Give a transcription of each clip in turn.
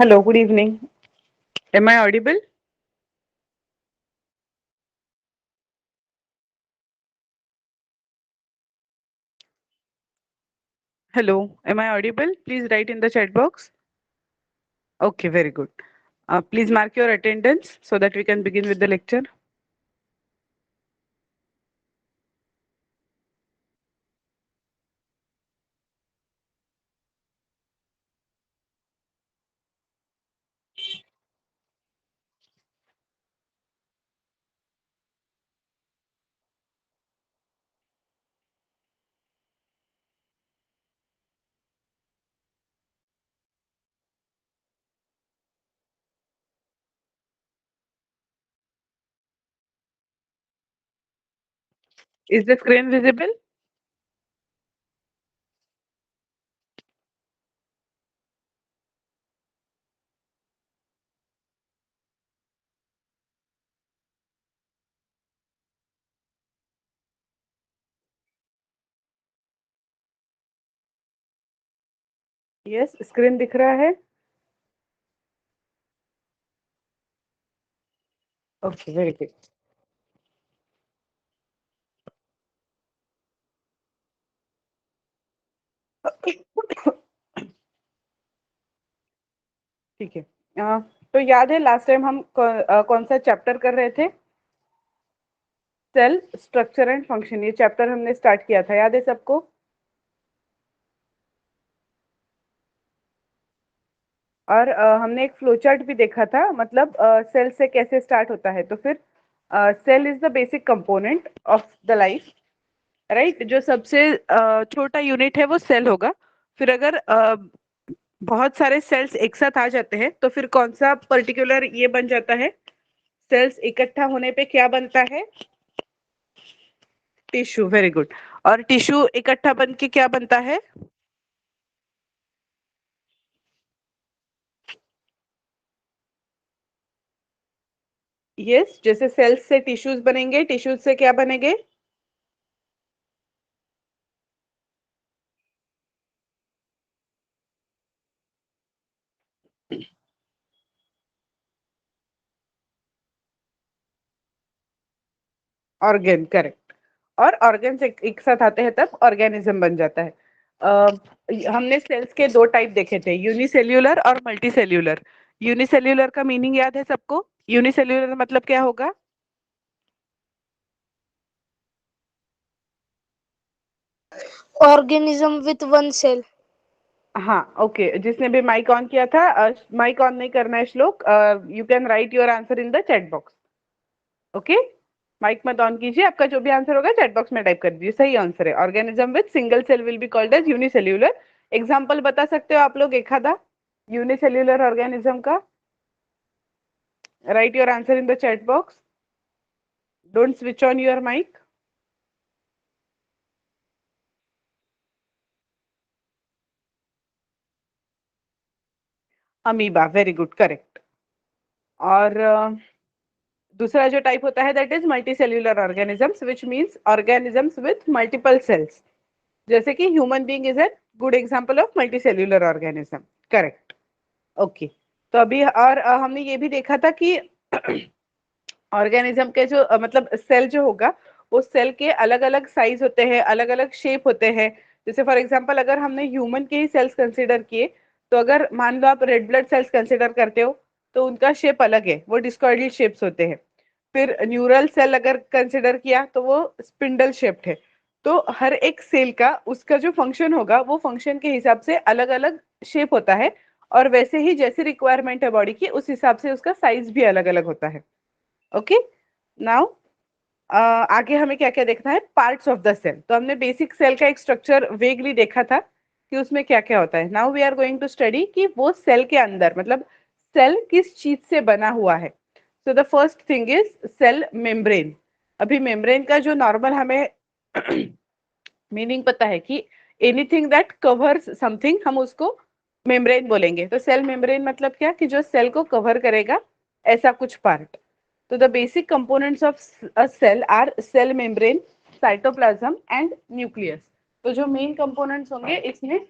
Hello, good evening. Am I audible? Hello, am I audible? Please write in the chat box. Okay, very good. Please mark your attendance so that we can begin with the lecture. Is the screen visible? Yes, screen दिख रहा है? Okay, very good. ठीक है। तो याद है last time हम कौन सा चैप्टर कर रहे थे? सेल स्ट्रक्चर एंड फंक्शन, ये चैप्टर हमने स्टार्ट किया था, याद है सबको? और हमने एक फ्लो चार्ट भी देखा था, मतलब सेल से कैसे स्टार्ट होता है। तो फिर cell is the basic component of the life, right? जो सबसे छोटा यूनिट है वो सेल होगा। फिर अगर बहुत सारे सेल्स एक साथ आ जाते हैं तो फिर कौन सा पर्टिकुलर ये बन जाता है? सेल्स इकट्ठा होने पे क्या बनता है? Tissue, very good. और टिश्यू इकट्ठा बन के क्या बनता है? यस, जैसे सेल्स से टिश्यूज बनेंगे, टिश्यूज से क्या बनेंगे? Organ, correct. और ऑर्गन्स एक साथ आते हैं तब ऑर्गेनिज्म बन जाता है। हमने सेल्स के दो टाइप देखे थे, यूनिसेल्यूलर और मल्टीसेल्यूलर। यूनिसेल्यूलर का मीनिंग याद है सबको? यूनिसेल्यूलर मतलब क्या होगा? Organism with one cell. हाँ, ओके। जिसने भी माइक ऑन किया था, माइक ऑन नहीं करना है Shlok. You can write your answer in the chat box. Okay, mic मत ऑन कीजिए, आपका जो भी आंसर होगा चैट बॉक्स में टाइप कर दीजिए। सही आंसर है, organism with single cell will be called as unicellular. Example बता सकते हो आप लोग एक आधा यूनिसेल्यूलर ऑर्गेनिज्म का? Write your answer in the chat box, don't switch on your mic. Amoeba, very good, correct. और दूसरा जो टाइप होता है that is multi cellular organisms, which means organisms with multiple cells. जैसे कि human being is a good example of multi cellular organism, correct. Okay, तो अभी और हमने ये भी देखा था कि ऑर्गेनिज्म के जो मतलब सेल जो होगा, वो सेल के अलग अलग साइज होते हैं, अलग अलग शेप होते हैं। जैसे फॉर एग्जांपल अगर हमने ह्यूमन के ही सेल्स कंसीडर किए, तो अगर मान लो आप रेड ब्लड सेल्स कंसीडर करते हो, तो उनका शेप अलग है, वो डिस्कॉइडल शेप्स होते हैं। फिर न्यूरल सेल अगर कंसिडर किया तो वो स्पिंडल शेप्ड है। तो हर एक सेल का उसका जो फंक्शन होगा वो फंक्शन के हिसाब से अलग अलग शेप होता है। और वैसे ही जैसी रिक्वायरमेंट है बॉडी की, उस हिसाब से उसका साइज भी अलग अलग होता है। ओके, नाउ आगे हमें क्या क्या देखना है? Parts of the cell. तो हमने बेसिक सेल का एक स्ट्रक्चर वेगली देखा था कि उसमें क्या क्या होता है। Now we are going to study कि वो सेल के अंदर मतलब सेल किस चीज से बना हुआ है। So the first thing is cell membrane. अभी मेम्ब्रेन का जो नॉर्मल हमें मीनिंग पता है कि एनीथिंग दैट कवर्स समथिंग, हम उसको मेम्ब्रेन बोलेंगे। तो सेल मेम्ब्रेन मतलब क्या, कि जो सेल को कवर करेगा ऐसा कुछ पार्ट। तो the basic components of a cell are cell membrane, cytoplasm and nucleus. तो जो मेन कंपोनेंट्स होंगे इसमें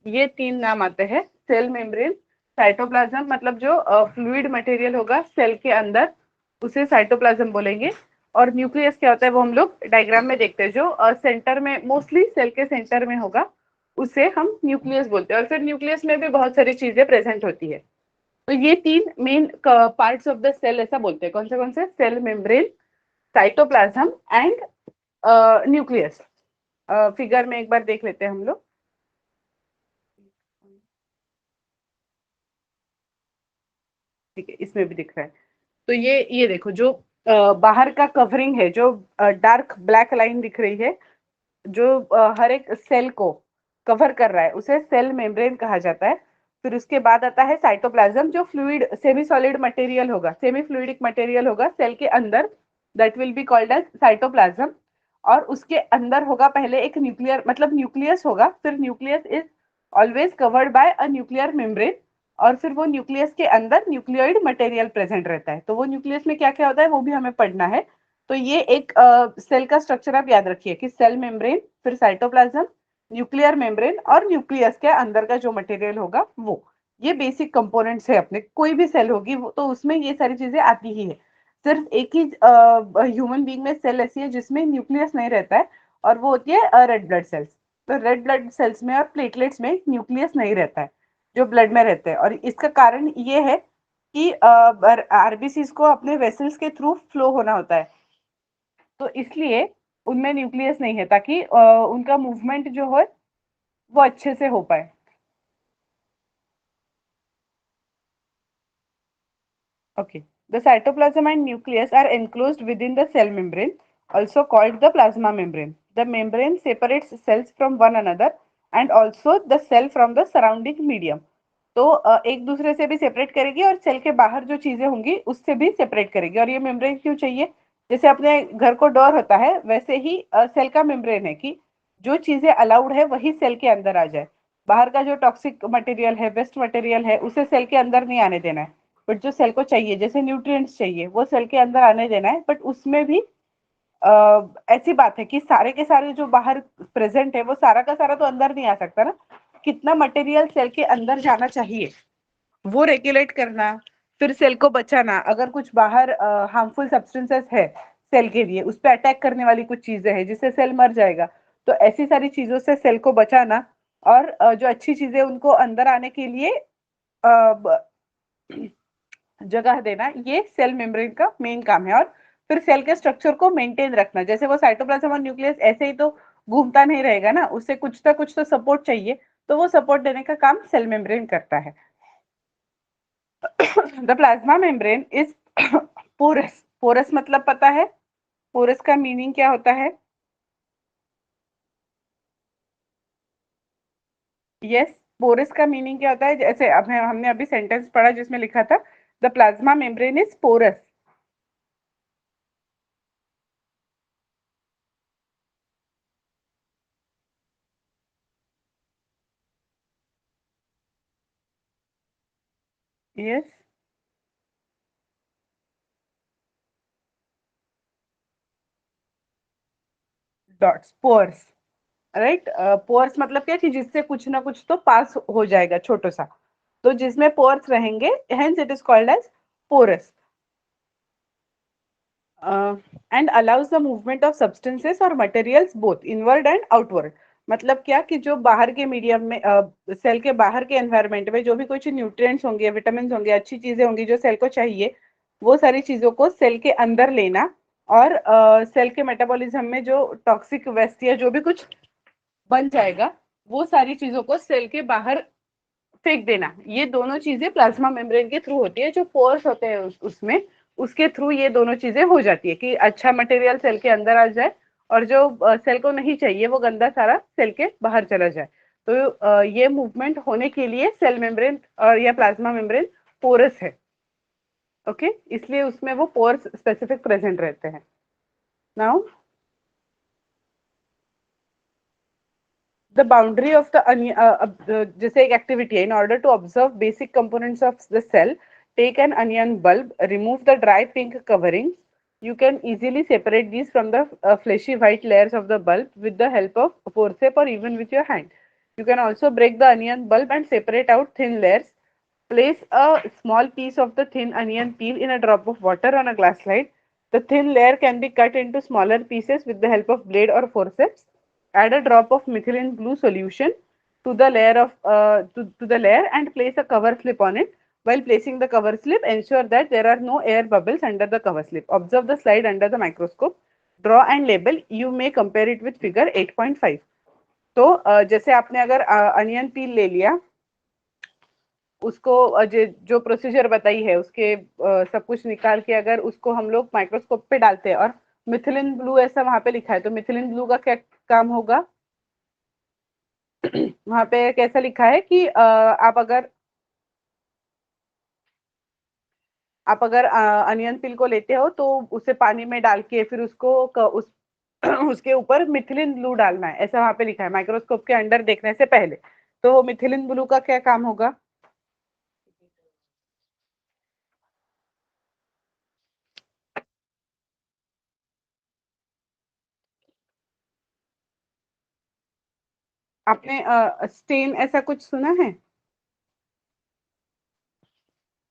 ये तीन नाम आते हैं, सेल मेम्ब्रेन, साइटोप्लाज्म मतलब जो फ्लूइड मटेरियल होगा सेल के अंदर, उसे साइटोप्लाज्म बोलेंगे। और न्यूक्लियस क्या होता है वो हम लोग डायग्राम में देखते हैं, जो सेंटर में मोस्टली सेल के सेंटर में होगा उसे हम न्यूक्लियस बोलते हैं। और फिर न्यूक्लियस में भी बहुत सारी चीजें प्रेजेंट होती है। तो ये तीन main parts of the cell ऐसा बोलते हैं। कौन से? Cell membrane, cytoplasm and nucleus. Figure में एक बार देख लेते हैं हम लोग। ठीक है, इसमें भी दिख रहा है। तो ये देखो, जो बाहर का कवरिंग है, जो डार्क ब्लैक लाइन दिख रही है, जो हर एक सेल को कवर कर रहा है, उसे सेल मेम्ब्रेन कहा जाता है। फिर उसके बाद आता है साइटोप्लाज्म, जो फ्लूइड सेमी सॉलिड मटेरियल होगा, सेमी फ्लूइडिक मटेरियल होगा सेल के अंदर, that will be called as cytoplasm. और उसके अंदर होगा पहले एक न्यूक्लियर, मतलब न्यूक्लियस होगा। फिर nucleus is always covered by a nuclear membrane. और फिर वो न्यूक्लियस के अंदर न्यूक्लियोइड मटेरियल प्रेजेंट रहता है। तो वो न्यूक्लियस में क्या क्या होता है वो भी हमें पढ़ना है। तो ये एक सेल का स्ट्रक्चर आप याद रखिए कि सेल मेम्ब्रेन, फिर साइटोप्लाज्म, न्यूक्लियर मेम्ब्रेन और न्यूक्लियस के अंदर का जो मटेरियल होगा वो, ये बेसिक कंपोनेंट्स है अपने। कोई भी सेल होगी वो तो उसमें ये सारी चीजें आती ही है। सिर्फ एक ही ह्यूमन बीइंग में सेल ऐसी है जिसमें न्यूक्लियस नहीं रहता है, और वो होती है रेड ब्लड सेल्स। तो रेड ब्लड सेल्स में और प्लेटलेट्स में न्यूक्लियस नहीं रहता है, जो ब्लड में रहते हैं। और इसका कारण ये है कि आरबीसी को अपने वेसल्स के थ्रू फ्लो होना होता है, तो इसलिए उनमें न्यूक्लियस नहीं है, ताकि उनका मूवमेंट जो है वो अच्छे से हो पाए। Okay. The cytoplasm and nucleus are enclosed within the cell membrane, also called the plasma membrane. The membrane separates cells from one another and also the cell from the surrounding medium. तो एक दूसरे से भी separate करेगी और cell के बाहर जो चीजें होंगी उससे भी सेपरेट करेगी। और ये मेम्ब्रेन क्यों चाहिए? जैसे अपने घर को डोर होता है, वैसे ही सेल का मेम्ब्रेन है कि जो चीजें अलाउड है वही सेल के अंदर आ जाए। बाहर का जो टॉक्सिक मटेरियल है, वेस्ट मटेरियल है, उसे सेल के अंदर नहीं आने देना है। बट जो सेल को चाहिए, जैसे न्यूट्रिएंट्स चाहिए, वो सेल के अंदर आने देना है। बट उसमें भी ऐसी बात है कि सारे के सारे जो बाहर प्रेजेंट है वो सारा का सारा तो अंदर नहीं आ सकता ना। कितना मटेरियल सेल के अंदर जाना चाहिए वो रेगुलेट करना, फिर सेल को बचाना। अगर कुछ बाहर हार्मफुल सब्सटेंसेस है सेल के लिए, उस पर अटैक करने वाली कुछ चीजें हैं जिससे सेल मर जाएगा, तो ऐसी सारी चीजों से सेल को बचाना और जो अच्छी चीजें उनको अंदर आने के लिए जगह देना, ये सेल मेम्ब्रेन का मेन काम है। और फिर सेल के स्ट्रक्चर को मेंटेन रखना, जैसे वो साइटोप्लाज्म और न्यूक्लियस ऐसे ही तो घूमता नहीं रहेगा ना, उससे कुछ ना कुछ तो सपोर्ट चाहिए, तो वो सपोर्ट देने का काम सेल मेम्ब्रेन करता है। The plasma membrane is porous. Porous मतलब पता है पोरस का मीनिंग क्या होता है? यस, पोरस का मीनिंग क्या होता है? जैसे अब हमने अभी सेंटेंस पढ़ा जिसमें लिखा था the plasma membrane is porous. Yes, dots, pores, right. Pores मतलब क्या कि जिससे कुछ ना कुछ तो पास हो जाएगा, छोटा सा। तो जिसमें पोर्स रहेंगे, hence it is called as porous. And allows the movement of substances और materials both inward and outward. मतलब क्या कि जो बाहर के मीडियम में, सेल के बाहर के एनवायरनमेंट में जो भी कुछ न्यूट्रिएंट्स होंगे, विटामिन होंगे, अच्छी चीजें होंगी जो सेल को चाहिए, वो सारी चीजों को सेल के अंदर लेना। और सेल के मेटाबॉलिज्म में जो टॉक्सिक वेस्ट या जो भी कुछ बन जाएगा, वो सारी चीजों को सेल के बाहर फेंक देना। ये दोनों चीजें प्लाज्मा मेम्ब्रेन के थ्रू होती है। जो पोर्स होते हैं उसमें, उसके थ्रू ये दोनों चीजें हो जाती है कि अच्छा मटेरियल सेल के अंदर आ जाए और जो सेल को नहीं चाहिए वो गंदा सारा सेल के बाहर चला जाए। तो ये मूवमेंट होने के लिए सेल मेम्ब्रेन और या प्लाज्मा मेम्ब्रेन पोरस है। ओके, इसलिए उसमें वो पोर्स स्पेसिफिक प्रेजेंट रहते हैं। Now the boundary of the जैसे एक एक्टिविटी है, in order to observe basic components of the cell, take an onion bulb, remove the dry pink covering. You can easily separate these from the fleshy white layers of the bulb with the help of forceps or even with your hand. You can also break the onion bulb and separate out thin layers. Place a small piece of the thin onion peel in a drop of water on a glass slide. The thin layer can be cut into smaller pieces with the help of blade or forceps. Add a drop of methylene blue solution to the layer to the layer and place a cover slip on it. While placing the cover slip, ensure that there are no air bubbles under the cover slip. Observe the slide under the microscope. Draw and label. You may compare it with figure 8.5. तो जैसे आपने अगर onion पील ले लिया, उसको जो procedure बताई है उसके सब कुछ निकाल के अगर उसको हम लोग माइक्रोस्कोप पे डालते हैं और मिथिलिन ब्लू ऐसा वहां पे लिखा है, तो मिथिलिन ब्लू का क्या काम होगा? वहां पे कैसा लिखा है कि आप अगर अनियन पिल को लेते हो तो उसे पानी में डाल के फिर उसके ऊपर मिथिलिन ब्लू डालना है, ऐसा वहां पे लिखा है माइक्रोस्कोप के अंदर देखने से पहले। तो मिथिलिन ब्लू का क्या काम होगा? आपने स्टेन ऐसा कुछ सुना है?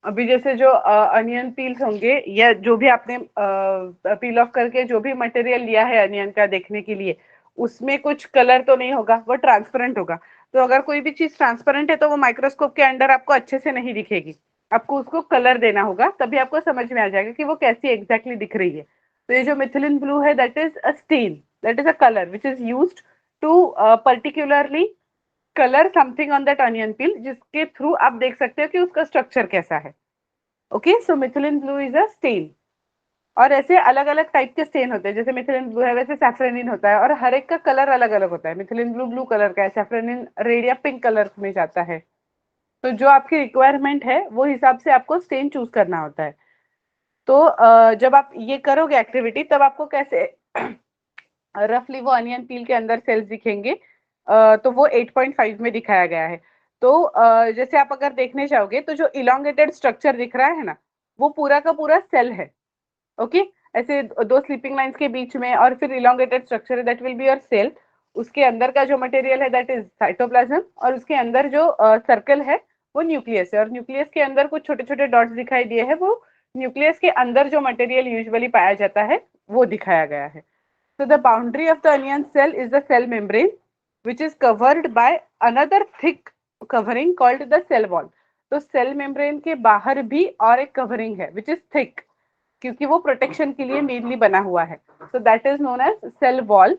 अभी जैसे जो अनियन पील्स होंगे या जो भी आपने पील ऑफ करके जो भी मटेरियल लिया है अनियन का देखने के लिए, उसमें कुछ कलर तो नहीं होगा, वो ट्रांसपेरेंट होगा। तो अगर कोई भी चीज ट्रांसपेरेंट है तो वो माइक्रोस्कोप के अंदर आपको अच्छे से नहीं दिखेगी, आपको उसको कलर देना होगा, तभी आपको समझ में आ जाएगा कि वो कैसी एग्जैक्टली दिख रही है। तो ये जो मिथिलिन ब्लू है that is a stain, that is a colour which is used to particularly colour something on that onion peel, जिसके थ्रू आप देख सकते हो कि उसका स्ट्रक्चर कैसा है। Okay, so methylene blue is a stain. और ऐसे अलग अलग टाइप के स्टेन होते हैं, जैसे मिथिलिन ब्लू है वैसे सैफ्रोनिन होता है, और हर एक का कलर अलग अलग होता है। मिथिलिन ब्लू ब्लू कलर का है, सैफ्रोनिन रेड या पिंक कलर में जाता है। तो जो आपकी रिक्वायरमेंट है वो हिसाब से आपको स्टेन चूज करना होता है। तो जब आप ये करोगे एक्टिविटी, तब आपको कैसे रफली वो अनियन पील के अंदर सेल्स दिखेंगे, तो वो 8.5 में दिखाया गया है। तो जैसे आप अगर देखने जाओगे तो जो इलोंगेटेड स्ट्रक्चर दिख रहा है ना, वो पूरा का पूरा सेल है। ओके, ऐसे दो स्लीपिंग लाइंस के बीच में और फिर इलोंगेटेड स्ट्रक्चर है, that will be your cell. उसके अंदर का जो मटेरियल है दैट इज साइटोप्लाज्म, और उसके अंदर जो सर्कल है वो न्यूक्लियस है, और न्यूक्लियस के अंदर कुछ छोटे छोटे डॉट्स दिखाई दिए हैं, वो न्यूक्लियस के अंदर जो मटेरियल यूजुअली पाया जाता है वो दिखाया गया है। So the boundary of the onion cell is the cell membrane, which is covered by another thick covering called the cell wall. तो सेल मेम्ब्रेन के बाहर भी और एक कवरिंग है विच इज थिक, क्योंकि वो प्रोटेक्शन के लिए मेनली बना हुआ है। So that is known as cell wall.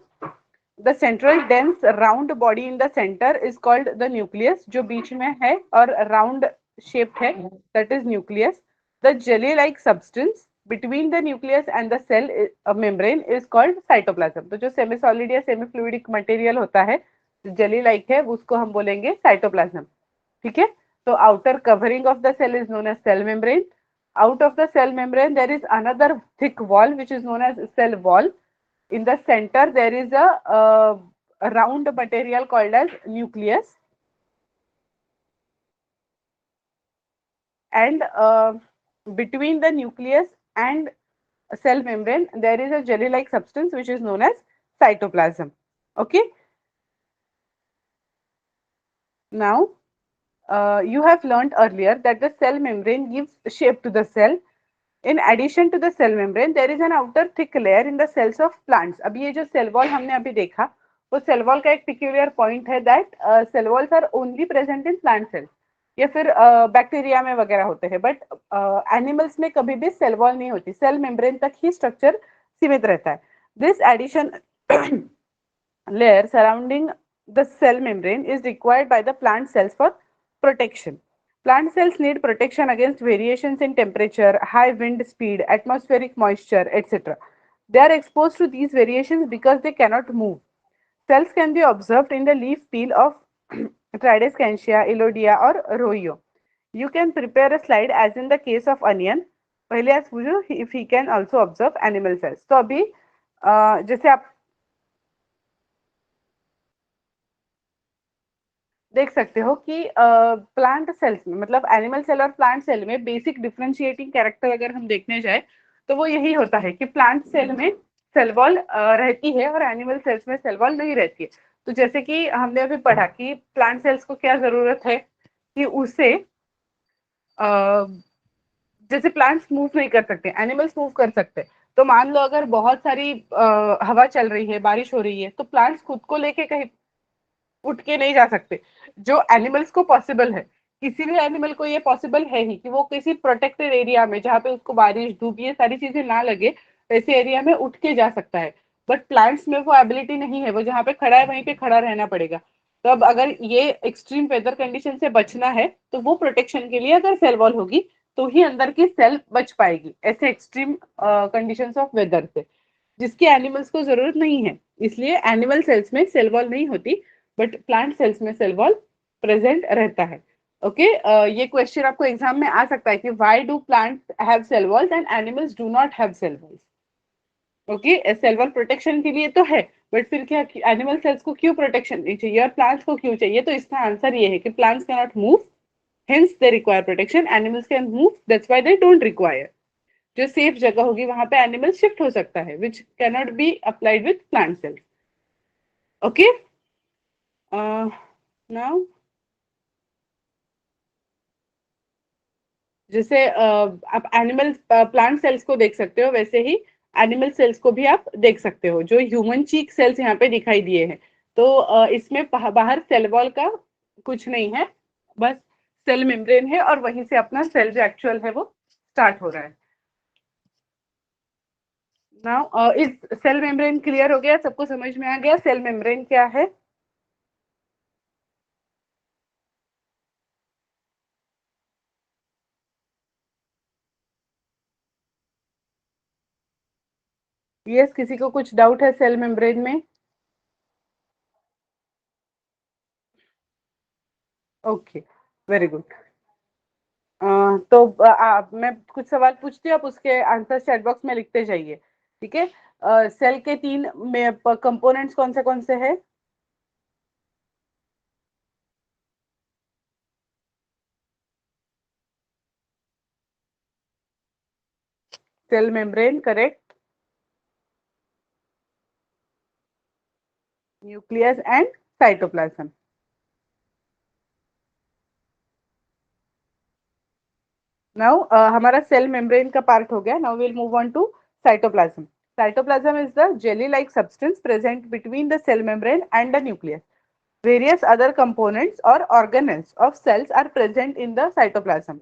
The central dense round body in the centre is called the nucleus, जो बीच में है और राउंड शेप्ड है, that is nucleus. The jelly like substance between the nucleus and the cell membrane is called cytoplasm। तो जो semi solid या semi fluidic material होता है, जो जेली लाइक है, उसको हम बोलेंगे साइटोप्लाज्म। ठीक है, तो outer covering of the cell is known as cell membrane. Out of the cell membrane there is another thick wall which is known as cell wall. In the center there is a round material called as nucleus, and between the nucleus and cell membrane there is a jelly like substance which is known as cytoplasm. Okay, now you have learned earlier that the cell membrane gives shape to the cell. In addition to the cell membrane there is an outer thick layer in the cells of plants। अभी ये जो cell wall हमने अभी देखा, वो cell wall का एक peculiar point है that cell walls are only present in plant cells, या फिर बैक्टीरिया में वगैरह होते हैं, बट एनिमल्स में कभी भी सेल वॉल नहीं होती, सेल मेम्ब्रेन तक ही स्ट्रक्चर सीमित रहता है। This addition layer surrounding the cell membrane is required by the plant cells for protection. Plant cells need protection against variations in temperature, high wind speed, atmospheric moisture, etc. They are exposed to these variations because they cannot move. Cells can be observed in the leaf peel of Tridescantia, Elodia or Royo. You can prepare a slide as in the case of onion. पहले आज पूछो if he can also observe animal cells। तो अभी जैसे आप देख सकते हो कि प्लांट सेल्स में, मतलब एनिमल सेल और प्लांट सेल में बेसिक डिफरेंशिएटिंग कैरेक्टर अगर हम देखने जाए तो वो यही होता है कि प्लांट सेल में सेल वॉल रहती है और एनिमल सेल्स में सेल वॉल नहीं रहती है। तो जैसे कि हमने अभी पढ़ा कि प्लांट सेल्स को क्या जरूरत है कि उसे जैसे प्लांट्स मूव नहीं कर सकते, एनिमल्स मूव कर सकते। तो मान लो अगर बहुत सारी हवा चल रही है, बारिश हो रही है, तो प्लांट्स खुद को लेके कहीं उठ के नहीं जा सकते, जो एनिमल्स को पॉसिबल है। किसी भी एनिमल को ये पॉसिबल है ही कि वो किसी प्रोटेक्टेड एरिया में, जहाँ पे उसको बारिश धूप ये सारी चीजें ना लगे, वैसे एरिया में उठ के जा सकता है। बट प्लांट्स में वो एबिलिटी नहीं है, वो जहाँ पे खड़ा है वहीं पे खड़ा रहना पड़ेगा। तो अब अगर ये एक्सट्रीम वेदर कंडीशन से बचना है, तो वो प्रोटेक्शन के लिए अगर सेल वॉल होगी, तो ही अंदर की सेल बच पाएगी ऐसे एक्सट्रीम कंडीशंस ऑफ वेदर से, जिसकी एनिमल्स को जरूरत नहीं है। इसलिए एनिमल सेल्स में सेल वॉल नहीं होती, बट प्लांट सेल्स में सेल वॉल प्रेजेंट रहता है। ओके ये क्वेश्चन आपको एग्जाम में आ सकता है कि why do plants have cell walls and animals do not have cell walls. Okay cell wall protection के लिए तो है, बट फिर क्या एनिमल सेल्स को क्यों प्रोटेक्शन नहीं चाहिए और प्लांट्स को क्यों चाहिए? तो इसका आंसर ये है कि plants can not move, hence they require protection. Animals can move, that's why they don't require. जो सेफ जगह होगी वहां पे एनिमल शिफ्ट हो सकता है, which can not be applied with plant cells. Okay now जैसे आप एनिमल प्लांट सेल्स को देख सकते हो, वैसे ही एनिमल सेल्स को भी आप देख सकते हो। जो ह्यूमन चीक सेल्स यहाँ पे दिखाई दिए हैं, तो इसमें बाहर सेल वॉल का कुछ नहीं है, बस सेल मेम्ब्रेन है, और वहीं से अपना सेल जो एक्चुअल है वो स्टार्ट हो रहा है। नाउ इस सेल मेम्ब्रेन क्लियर हो गया? सबको समझ में आ गया सेल मेम्ब्रेन क्या है? यस, किसी को कुछ डाउट है सेल मेम्ब्रेन में? Okay, very good. तो मैं कुछ सवाल पूछती हूँ, आप उसके आंसर चैट बॉक्स में लिखते जाइए, ठीक है? सेल के तीन कंपोनेंट्स कौन से हैं? Cell membrane, correct. Nucleus and cytoplasm. Now हमारा सेल मेम्ब्रेन का पार्ट हो गया। Now will move on to cytoplasm. Cytoplasm is the jelly-like substance present between the cell membrane and the nucleus. Various other components or organelles of cells are present in the cytoplasm.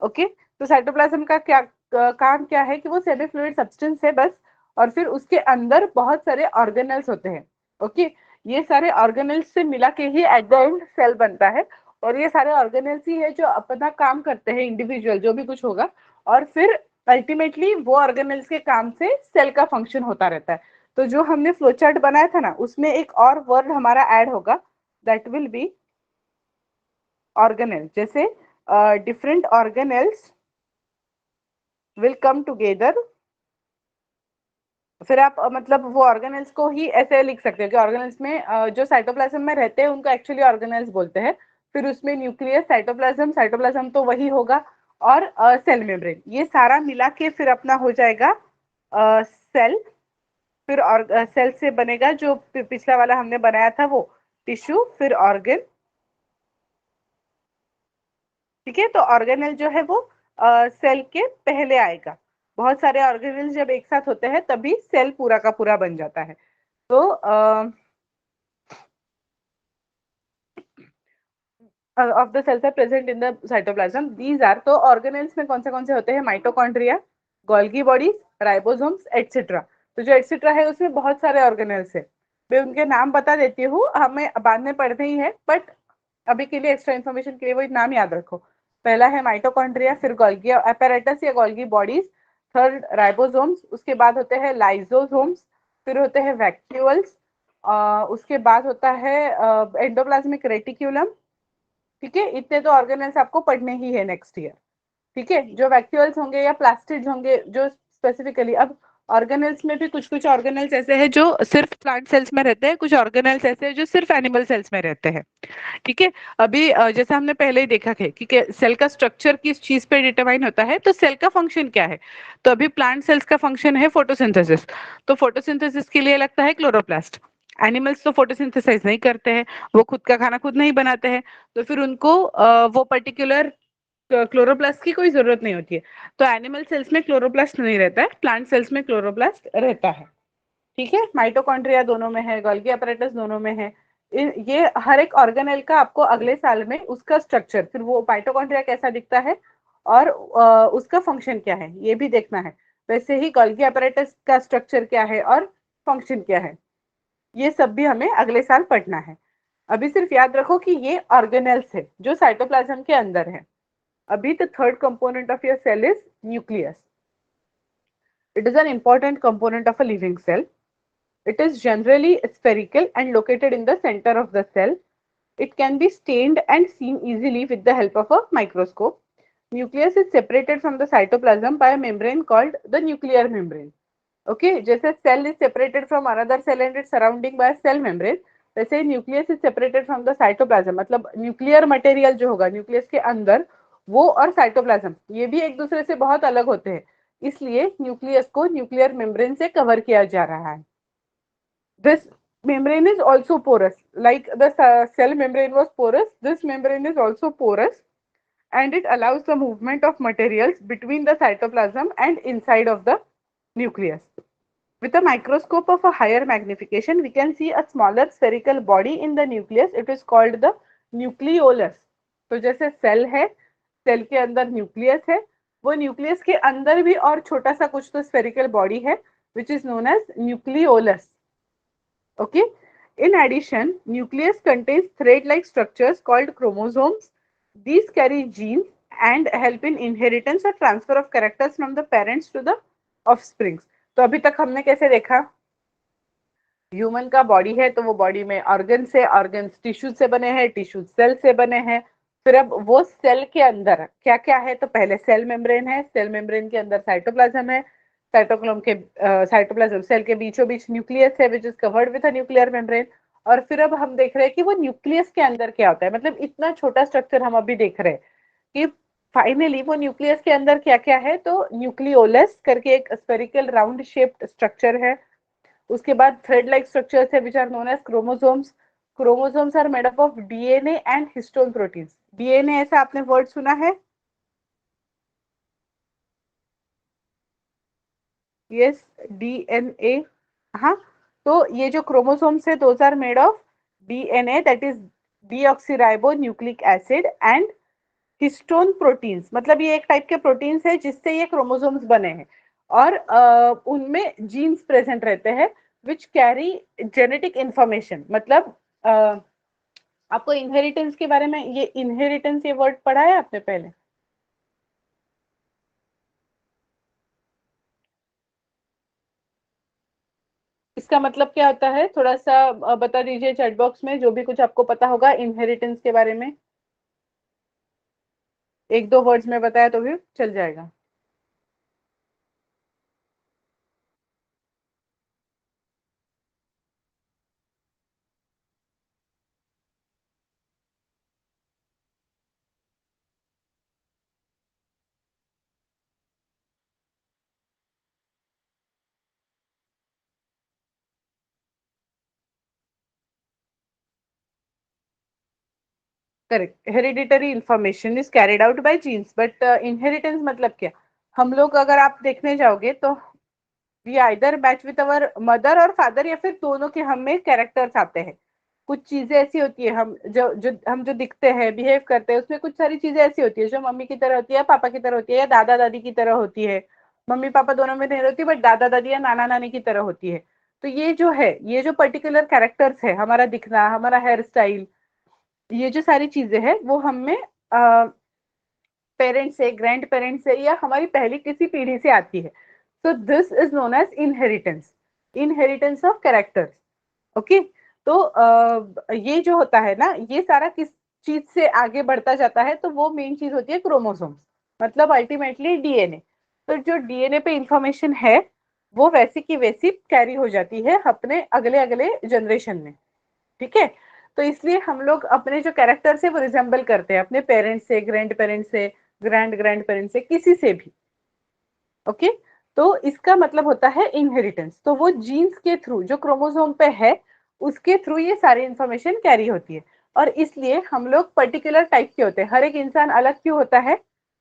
Okay तो cytoplasm का क्या काम क्या है कि वो semi fluid substance है बस, और फिर उसके अंदर बहुत सारे ऑर्गेनल्स होते हैं। ओके ये सारे ऑर्गेनल्स से मिला के ही एट द एंड सेल बनता है, और ये सारे ऑर्गेनल्स ही है जो अपना काम करते हैं, इंडिविजुअल जो भी कुछ होगा, और फिर अल्टीमेटली वो ऑर्गेनल्स के काम से सेल का फंक्शन होता रहता है। तो जो हमने फ्लोचार्ट बनाया था ना, उसमें एक और वर्ड हमारा ऐड होगा, दैट विल बी ऑर्गेनल। जैसे different organelles will come together। फिर आप मतलब वो ऑर्गेनल्स को ही ऐसे लिख सकते हो कि ऑर्गेनल्स में जो साइटोप्लाज्म में रहते हैं उनको एक्चुअली ऑर्गेनल्स बोलते हैं। फिर उसमें न्यूक्लियस, साइटोप्लाज्म, साइटोप्लाज्म तो वही होगा, और सेल मेम्ब्रेन, ये सारा मिला के फिर अपना हो जाएगा सेल। फिर और सेल से बनेगा जो पिछला वाला हमने बनाया था वो टिश्यू, फिर ऑर्गन। ठीक है, तो ऑर्गेनल जो है वो सेल के पहले आएगा। बहुत सारे ऑर्गेनल जब एक साथ होते हैं तभी सेल पूरा का पूरा बन जाता है। तो of the cells are present in the cytoplasm, these are, तो ऑर्गेनल्स में कौन से होते हैं? Mitochondria, Golgi bodies, ribosomes, etcetera. तो जो एटसेट्रा है उसमें बहुत सारे ऑर्गेनल्स है। मैं उनके नाम बता देती हूँ, हमें बाद में पढ़ने ही है, बट अभी के लिए एक्स्ट्रा इन्फॉर्मेशन के लिए वो नाम याद रखो। पहला है माइटोकॉन्ड्रिया, फिर गोल्गी apparatus या गोल्गी बॉडीज, थर्ड राइबोसोम्स, उसके बाद होते हैं लाइसोसोम्स, फिर होते हैं वैक्यूल्स, उसके बाद होता है एंडोप्लाज्मिक रेटिक्यूलम। ठीक है, इतने तो ऑर्गेनल्स आपको पढ़ने ही है नेक्स्ट ईयर। ठीक है, जो वैक्यूल्स होंगे या प्लास्टिड्स होंगे जो स्पेसिफिकली, अब ऑर्गेनल्स में भी कुछ कुछ ऑर्गेनल्स ऐसे हैं जो सिर्फ प्लांट सेल्स में रहते हैं, कुछ ऑर्गेनल्स ऐसे हैं जो सिर्फ एनिमल सेल्स में रहते हैं। ठीक है, अभी जैसा हमने पहले ही देखा है कि सेल का स्ट्रक्चर किस चीज पे डिटरमाइन होता है, तो सेल का फंक्शन क्या है? तो अभी प्लांट सेल्स का फंक्शन है फोटोसिंथेसिस, तो फोटोसिंथेसिस के लिए लगता है क्लोरोप्लास्ट। एनिमल्स तो फोटोसिंथेसाइज नहीं करते हैं, वो खुद का खाना खुद नहीं बनाते हैं, तो फिर उनको वो पर्टिकुलर क्लोरोप्लास्ट की कोई जरूरत नहीं होती है। तो एनिमल सेल्स में क्लोरोप्लास्ट नहीं रहता है, प्लांट सेल्स में क्लोरोप्लास्ट रहता है। ठीक है, माइटोकॉन्ड्रिया दोनों में है, गोल्गी अपैरेटस दोनों में है। ये हर एक ऑर्गेनेल का आपको अगले साल में उसका स्ट्रक्चर, फिर वो माइटोकॉन्ड्रिया कैसा दिखता है और उसका फंक्शन क्या है ये भी देखना है। वैसे ही गोल्गी अपैरेटस का स्ट्रक्चर क्या है और फंक्शन क्या है, ये सब भी हमें अगले साल पढ़ना है। अभी सिर्फ याद रखो कि ये ऑर्गेनेल्स है जो साइटोप्लाज्म के अंदर है। अभी the third component of your cell is nucleus. It is an important component of a living cell. It is generally spherical and located in the center of the cell. It can be stained and seen easily with the help of a microscope. Nucleus is separated from the cytoplasm by a membrane called the nuclear membrane. Okay, जैसे cell is separated from another cell and its surrounding by a cell membrane, वैसे nucleus is separated from the cytoplasm, मतलब nuclear material जो होगा nucleus के अंदर, वो और cytoplasm ये भी एक दूसरे से बहुत अलग होते हैं, इसलिए nucleus को nuclear membrane से कवर किया जा रहा है। This membrane is also porous. Like the cell membrane was porous, this membrane is also porous, and it allows the movement of materials between the cytoplasm and inside of the nucleus. With a microscope of a higher magnification, we can see a smaller spherical body in the nucleus. It is called the nucleolus. तो जैसे cell है, cell के अंदर nucleus है, वो nucleus के अंदर भी और छोटा सा कुछ तो स्फेरिकल बॉडी है, which is known as nucleolus. Okay. In addition, nucleus contains thread-like structures called chromosomes. These carry genes and help in inheritance or transfer of characters from the parents to the offsprings. तो अभी तक हमने कैसे देखा, human का body है तो वो बॉडी में ऑर्गन से, ऑर्गन टिश्यू से बने हैं, टिश्यू सेल से बने हैं। फिर अब वो सेल के अंदर क्या क्या है, तो पहले सेल मेम्ब्रेन है, सेल मेम्ब्रेन के अंदर साइटोप्लाज्म है, साइटोक्रोम के साइटोप्लाज्म सेल के बीचों बीच न्यूक्लियस है which is covered with a nuclear membrane. और फिर अब हम देख रहे हैं कि वो न्यूक्लियस के अंदर क्या होता है, मतलब इतना छोटा स्ट्रक्चर हम अभी देख रहे हैं कि फाइनली वो न्यूक्लियस के अंदर क्या क्या है, तो न्यूक्लियोलस करके एक स्फेरिकल राउंड शेप्ड स्ट्रक्चर है। उसके बाद थ्रेड लाइक स्ट्रक्चर्स है which are known as chromosomes. Chromosomes are made up of DNA and histone proteins. DNA ऐसा आपने वर्ड सुना है? Yes, DNA. हाँ, तो ये जो क्रोमोसोम्स है those are made of DNA that is deoxyribo nucleic acid and histone proteins, मतलब ये एक टाइप के प्रोटीन्स है जिससे ये क्रोमोसोम्स बने हैं। और उनमें जीन्स प्रेजेंट रहते हैं विच कैरी जेनेटिक इंफॉर्मेशन। मतलब आपको इनहेरिटेंस के बारे में, ये इनहेरिटेंस ये वर्ड पढ़ा है आपने पहले? इसका मतलब क्या होता है, थोड़ा सा बता दीजिए चैट बॉक्स में, जो भी कुछ आपको पता होगा इनहेरिटेंस के बारे में। एक दो वर्ड्स में बताया तो भी चल जाएगा। Correct, hereditary information is carried out by genes, but inheritance मतलब क्या? हम लोग अगर आप देखने जाओगे तो we either match with our mother और फादर, या फिर दोनों के हम में कैरेक्टर्स आते हैं। कुछ चीजें ऐसी होती है, हम जो दिखते हैं, बिहेव करते हैं, उसमें कुछ सारी चीजें ऐसी होती है जो मम्मी की तरह होती है, पापा की तरह होती है, या दादा दादी की तरह होती है। मम्मी पापा दोनों में नहीं होती, बट दादा दादी या नाना नानी की तरह होती है। तो ये जो है, ये जो पर्टिकुलर कैरेक्टर्स है, हमारा दिखना, हमारा हेयर स्टाइल, ये जो सारी चीजें हैं वो हम में पेरेंट्स से, ग्रैंड पेरेंट्स से, या हमारी पहली किसी पीढ़ी से आती है। तो this is known as inheritance, inheritance of characters. Okay. तो ये जो होता है ना, ये सारा किस चीज से आगे बढ़ता जाता है, तो वो मेन चीज होती है क्रोमोसोम्स, मतलब अल्टीमेटली डीएनए। तो जो डीएनए पे इंफॉर्मेशन है वो वैसी की वैसी कैरी हो जाती है अपने अगले अगले जनरेशन में। ठीक है। तो इसलिए हम लोग अपने जो कैरेक्टर से वो रिजेंबल करते हैं अपने पेरेंट्स से, ग्रैंड पेरेंट्स से, ग्रैंड ग्रैंड पेरेंट्स से, किसी से भी। ओके। तो इसका मतलब होता है इनहेरिटेंस। तो वो जीन्स के थ्रू जो क्रोमोसोम पे है, उसके थ्रू ये सारी इंफॉर्मेशन कैरी होती है। और इसलिए हम लोग पर्टिकुलर टाइप के होते हैं। हर एक इंसान अलग क्यों होता है?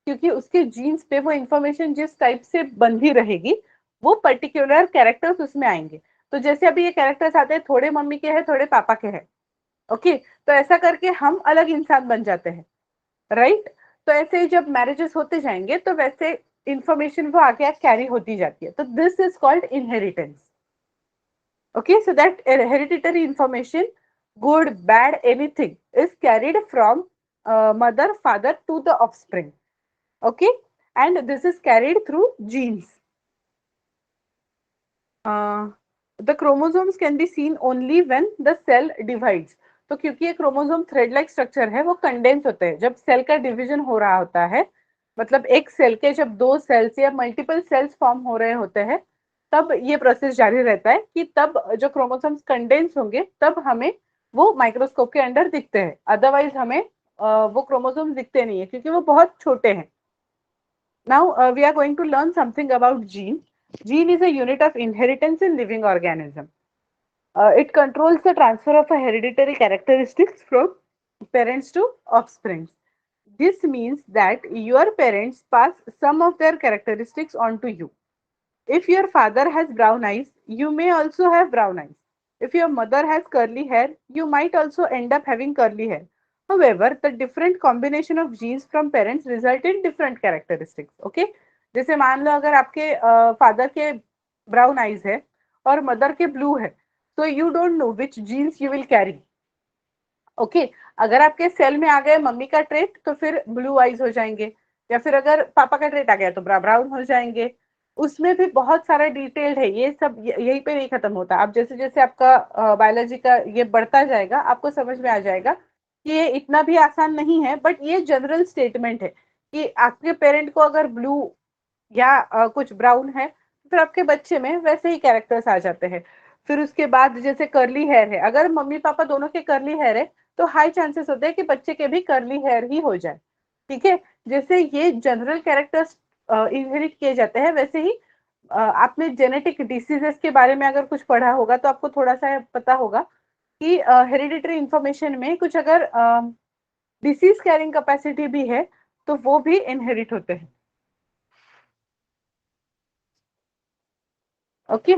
क्योंकि उसके जीन्स पे वो इंफॉर्मेशन जिस टाइप से बंधी रहेगी वो पर्टिकुलर कैरेक्टर्स उसमें आएंगे। तो जैसे अभी ये कैरेक्टर्स आते हैं, थोड़े मम्मी के हैं थोड़े पापा के हैं, ओके, तो ऐसा करके हम अलग इंसान बन जाते हैं, राइट। तो ऐसे ही जब मैरिजेस होते जाएंगे तो वैसे इंफॉर्मेशन वो आगे कैरी होती जाती है, तो this is called inheritance. Okay, so that hereditary information, good, bad, anything, is carried from mother, father to the offspring. Okay, and this is carried through genes. The chromosomes can be seen only when the cell divides. तो क्योंकि ये chromosome thread like structure है, वो condense होते हैं जब cell का division हो रहा होता है। मतलब एक सेल के जब दो सेल्स या मल्टीपल सेल्स फॉर्म हो रहे होते हैं, तब ये प्रोसेस जारी रहता है कि तब जो क्रोमोसोम्स कंडेंस होंगे तब हमें वो माइक्रोस्कोप के अंदर दिखते हैं, अदरवाइज हमें वो क्रोमोसोम्स दिखते नहीं है क्योंकि वो बहुत छोटे हैं। Now we are going to learn something about gene. Gene is a unit of inheritance in living organism. It controls the transfer of a hereditary characteristics from parents to offspring. This means that your parents pass some of their characteristics on to you. If your father has brown eyes, you may also have brown eyes. If your mother has curly hair, you might also end up having curly hair. However, the different combination of genes from parents result in different characteristics. Okay? जैसे मान लो अगर आपके father के brown eyes है और mother के blue है, तो you don't know which genes you will carry. Okay, अगर आपके सेल में आ गए मम्मी का ट्रेट तो फिर ब्लू आईज हो जाएंगे, या फिर अगर पापा का ट्रेट आ गया तो ब्राउन हो जाएंगे। उसमें भी बहुत सारा डिटेल्ड है, ये सब यहीं पे नहीं खत्म होता। आप जैसे जैसे आपका बायोलॉजी का ये बढ़ता जाएगा आपको समझ में आ जाएगा कि ये इतना भी आसान नहीं है, बट ये जनरल स्टेटमेंट है कि आपके पेरेंट को अगर ब्लू या कुछ ब्राउन है तो फिर आपके बच्चे में वैसे ही कैरेक्टर्स आ जाते हैं। फिर उसके बाद जैसे कर्ली हेयर है, अगर मम्मी पापा दोनों के कर्ली हेयर है तो हाई चांसेस होते हैं कि बच्चे के भी कर्ली हेयर ही हो जाए। ठीक है, जैसे ये जनरल कैरेक्टर्स इनहेरिट किए जाते हैं, वैसे ही आपने जेनेटिक डिसीजेस के बारे में अगर कुछ पढ़ा होगा तो आपको थोड़ा सा पता होगा कि हेरिडिटरी इंफॉर्मेशन में कुछ अगर डिसीज कैरिंग कैपेसिटी भी है तो वो भी इनहेरिट होते हैं। Okay,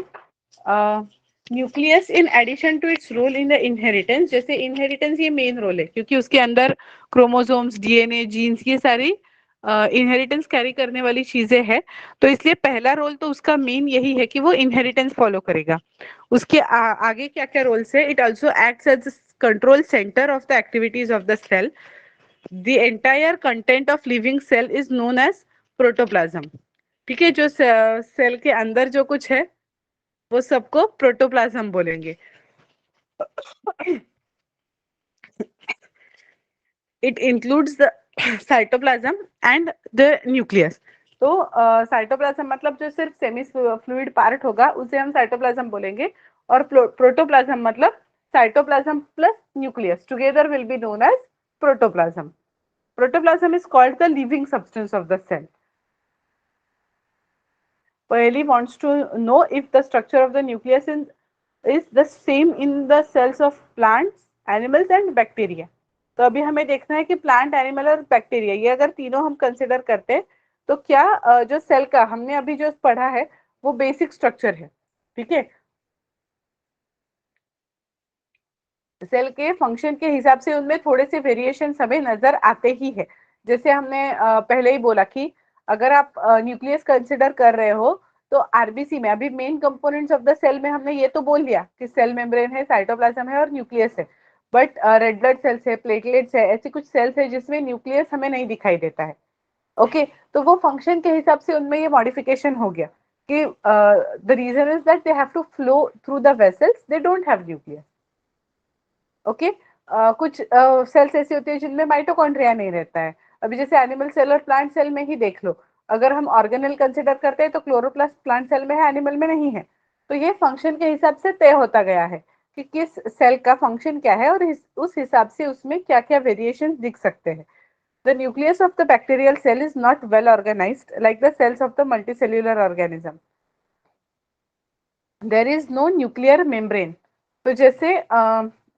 nucleus in addition to its role in the inheritance, जैसे इनहेरिटेंस ये मेन रोल है क्योंकि उसके अंदर क्रोमोसोम्स, डीएनए, जीन्स, ये सारी इनहेरिटेंस कैरी करने वाली चीजें हैं। तो इसलिए पहला रोल तो उसका मेन यही है कि वो इनहेरिटेंस फॉलो करेगा। उसके आगे क्या क्या रोल्स है? It also acts as control centre of the activities of the cell. The entire content of living cell is known as protoplasm. ठीक है, जो सेल के अंदर जो कुछ है वो सबको प्रोटोप्लाज्म बोलेंगे। It includes the cytoplasm and the nucleus. तो साइटोप्लाज्म मतलब जो सिर्फ सेमी फ्लूइड पार्ट होगा उसे हम साइटोप्लाज्म बोलेंगे, और प्रोटोप्लाज्म मतलब cytoplasm plus nucleus together will be known as protoplasm. Protoplasm is called the living substance of the cell. Paoli wants to know if the structure of the nucleus is the same in the cells of plants, animals and bacteria. तो अभी हमें देखना है कि plant, animal और bacteria, ये अगर तीनों हम कंसिडर करते हैं तो क्या जो सेल का हमने अभी जो पढ़ा है वो बेसिक स्ट्रक्चर है। ठीक है, सेल के फंक्शन के हिसाब से उनमें थोड़े से वेरिएशन हमें नजर आते ही है। जैसे हमने पहले ही बोला कि अगर आप न्यूक्लियस कंसिडर कर रहे हो तो आरबीसी में अभी main components of the cell में हमने ये तो बोल लिया कि सेल मेम्ब्रेन है, साइटोप्लाज्म है और न्यूक्लियस है। बट रेड ब्लड सेल्स है, प्लेटलेट्स है, ऐसी कुछ सेल्स है जिसमें न्यूक्लियस हमें नहीं दिखाई देता है। ओके, तो वो फंक्शन के हिसाब से उनमें ये मॉडिफिकेशन हो गया कि the reason is that they have to flow through the vessels, they don't have nucleus. Okay, कुछ सेल्स ऐसी होती है जिनमें माइटोकॉन्ड्रिया नहीं रहता है। अभी जैसे एनिमल सेल और प्लांट सेल में ही देख लो, अगर हम ऑर्गेनेल कंसिडर करते हैं तो क्लोरोप्लास्ट प्लांट सेल में है, एनिमल में नहीं है। तो ये फंक्शन के हिसाब से तय होता गया है कि किस सेल का फंक्शन क्या है और उस हिसाब से उसमें क्या क्या वेरिएशन दिख सकते हैं। The nucleus of the bacterial cell is not well organised like the cells of the multicellular organism. There is no nuclear membrane. तो जैसे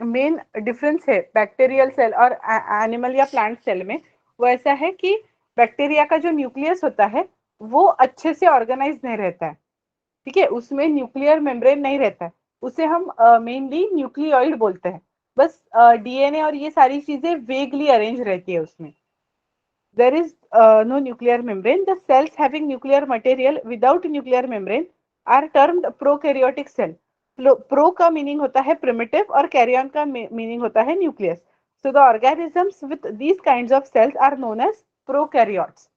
मेन डिफरेंस है बैक्टीरियल सेल और एनिमल या प्लांट सेल में, वो ऐसा है कि बैक्टीरिया का जो न्यूक्लियस होता है वो अच्छे से ऑर्गेनाइज नहीं रहता है, ठीक है, उसमें न्यूक्लियर मेम्ब्रेन नहीं रहता है, उसे हम मेनली न्यूक्लियोइड बोलते हैं। बस डीएनए और ये सारी चीजें वेगली अरेंज रहती है उसमें। there is no nuclear membrane. The cells having nuclear material without nuclear membrane are termed prokaryotic cell. Pro का मीनिंग होता है primitive और carrion का मीनिंग होता है nucleus. So the organisms with these kinds of cells are known as prokaryotes.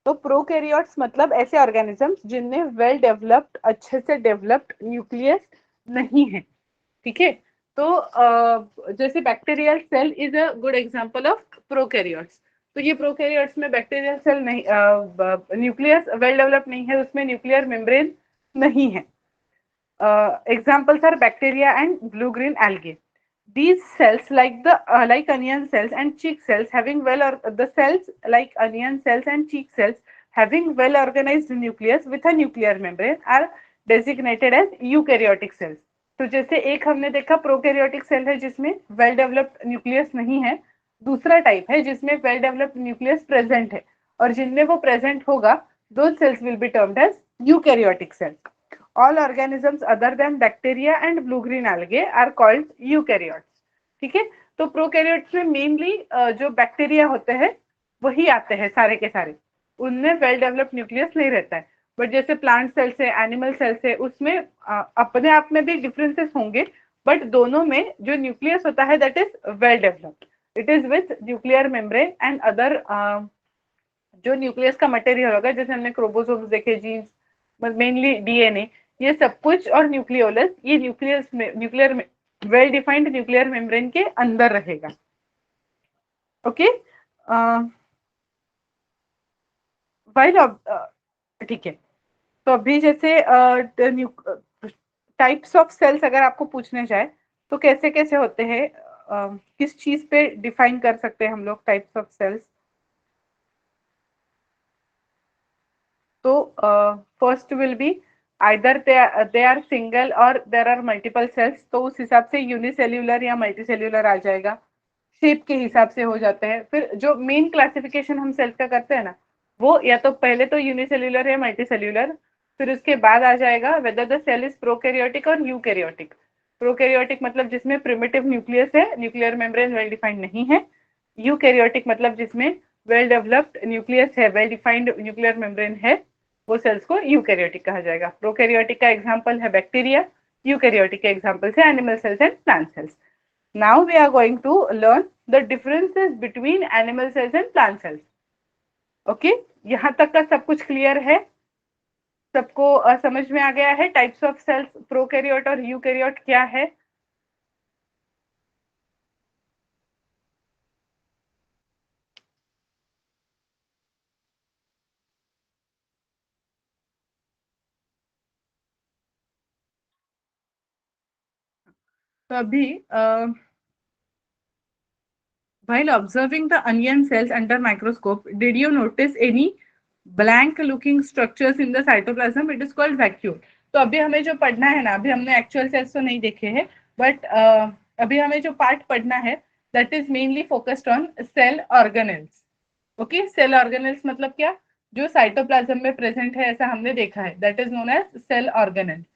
तो prokaryotes मतलब ऐसे ऑर्गेनिजम्स जिनमें वेल डेवलप्ड, अच्छे से डेवलप्ड न्यूक्लियस नहीं है, ठीक है। तो जैसे bacterial cell is a good example of prokaryotes. तो ये प्रोकैरियोट्स में बैक्टीरियल सेल नहीं, न्यूक्लियस वेल डेवलप नहीं है, उसमें न्यूक्लियर मेम्ब्रेन नहीं है। Examples are bacteria and blue-green algae. These cells, like onion cells and cheek cells, having the cells like onion cells and cheek cells having well-organized nucleus with a nuclear membrane are designated as eukaryotic cells. तो जैसे एक हमने देखा prokaryotic cell है जिसमें well developed nucleus नहीं है, दूसरा टाइप है जिसमें वेल डेवलप्ड न्यूक्लियस प्रेजेंट है, और जिनमें वो प्रेजेंट होगा those cells will be termed as eukaryotic cells. All organisms other than bacteria and blue-green algae are called eukaryotes. ठीक है, तो प्रोकैरियोट्स में मेनली जो बैक्टीरिया होते हैं वही आते हैं सारे के सारे, उनमें वेल डेवलप्ड न्यूक्लियस नहीं रहता है। बट जैसे प्लांट सेल्स है, एनिमल सेल्स है, उसमें अपने आप में भी डिफरेंसेस होंगे, बट दोनों में जो न्यूक्लियस होता है that is well developed, it is with nuclear membrane and other जो न्यूक्लियस का मटेरियल होगा, जैसे हमने क्रोमोसोम्स देखे, जीन्स, मेनली डीएनए, ये सब कुछ, और न्यूक्लियोलस, ये न्यूक्लियस में nuclear well defined nuclear membrane के अंदर रहेगा। ओके, ठीक है। तो अभी जैसे टाइप्स ऑफ सेल्स अगर आपको पूछने जाए तो कैसे कैसे होते हैं, किस चीज पे डिफाइन कर सकते हैं हम लोग टाइप्स ऑफ सेल्स। तो first will be either they are single और देर आर मल्टीपल सेल्स, तो उस हिसाब से यूनिसेल्यूलर या मल्टीसेल्यूलर आ जाएगा, शेप के हिसाब से हो जाते हैं। फिर जो मेन क्लासिफिकेशन हम सेल्स का करते हैं ना, वो या तो पहले तो यूनिसेल्यूलर या मल्टीसेल्यूलर, फिर उसके बाद आ जाएगा whether the cell is prokaryotic और यूकैरियोटिक। प्रोकैरियोटिक मतलब जिसमें प्रिमिटिव न्यूक्लियस है, न्यूक्लियर मेम्ब्रेन वेल डिफाइंड नहीं है। यूकैरियोटिक मतलब जिसमें वेल डेवलप्ड न्यूक्लियस है, वेल डिफाइंड न्यूक्लियर मेम्ब्रेन है, वो सेल्स को यूकैरियोटिक कहा जाएगा। प्रोकैरियोटिक का एग्जांपल है बैक्टीरिया, यूकैरियोटिक के एग्जांपल्स है animal cells and plant cells. Now we are going to learn the differences between animal cells and plant cells. Okay, यहाँ तक का सब कुछ क्लियर है, सबको समझ में आ गया है टाइप्स ऑफ सेल्स, प्रोकैरियोट और यूकैरियोट क्या है। तो अभी while observing the onion cells under microscope, did you notice any blank looking structures in the cytoplasm? It is called vacuole. तो अभी हमें जो पढ़ना है ना, अभी हमने एक्चुअल सेल्स तो नहीं देखे हैं, बट अभी हमें जो पार्ट पढ़ना है that is mainly focused on cell organelles. Okay, cell organelles मतलब क्या, जो साइटोप्लाज्म में प्रेजेंट है ऐसा हमने देखा है, that is known as cell organelles.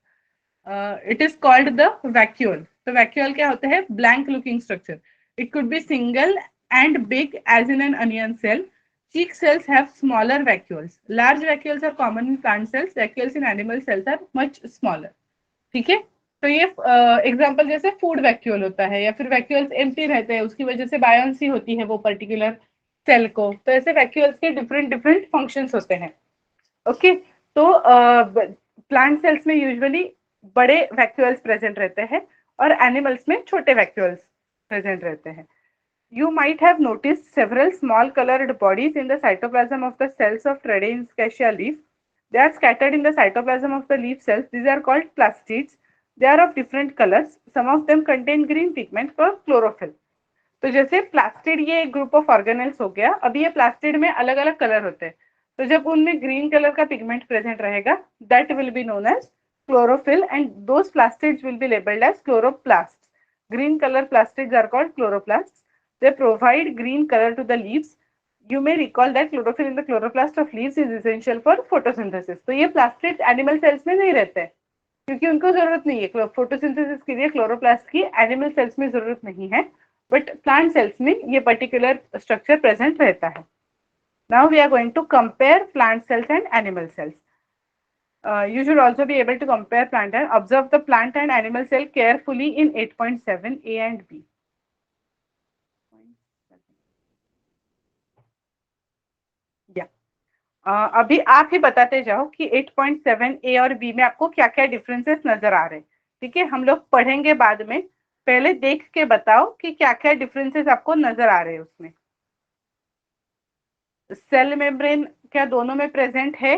It is called the vacuole. तो वैक्यूल क्या होता है, blank looking structure. It could be single and big as in an onion cell. Cheek cells have smaller vacuoles. Large vacuoles are common in plant cells. Vacuoles in animal cells are much smaller. ठीक है, तो ये example जैसे food vacuole होता है, या फिर vacuoles empty रहते हैं, उसकी वजह से बायोन्सी होती है वो पर्टिकुलर सेल को। तो ऐसे वैक्यूल्स के डिफरेंट डिफरेंट फंक्शंस होते हैं। ओके, तो प्लांट सेल्स में यूजुअली बड़े वैक्यूल्स प्रेजेंट रहते हैं और एनिमल्स में छोटे वैक्यूल्स प्रेजेंट रहते हैं। You might have noticed several small colored bodies in the cytoplasm of the cells of Tredinscacia leaf. They are scattered in the cytoplasm of the leaf cells. These are called plastids. They are of different colors. Some of them contain green pigment or chlorophyll. तो जैसे plastid ये एक group of organelles हो गया। अभी ये plastid में अलग अलग कलर होते हैं, तो जब उनमें ग्रीन कलर का पिगमेंट प्रेजेंट रहेगा that will be known as chlorophyll, and those plastids will be labeled as chloroplasts. Green color plastids are called chloroplasts. They provide green color to the leaves. You may recall that chlorophyll in the chloroplast of leaves is essential for photosynthesis. तो ये plastids animal cells में नहीं रहते हैं क्योंकि उनको जरूरत नहीं है फोटोसिंथेसिस के लिए क्लोरोप्लास्ट की, एनिमल सेल्स में जरूरत नहीं है, बट प्लांट सेल्स में ये पर्टिकुलर स्ट्रक्चर प्रेजेंट रहता है. Now we are going to compare plant cells and animal cells. You should also be able to compare plant and observe the plant and animal cell carefully in 8.7 A and B. Yeah. अभी आप ही बताते जाओ कि 8.7 ए और B में आपको क्या क्या डिफरेंसेस नजर आ रहे हैं. ठीक है, हम लोग पढ़ेंगे बाद में, पहले देख के बताओ कि क्या क्या डिफरेंसेस आपको नजर आ रहे हैं उसमें. सेल मेम्ब्रेन क्या दोनों में प्रेजेंट है?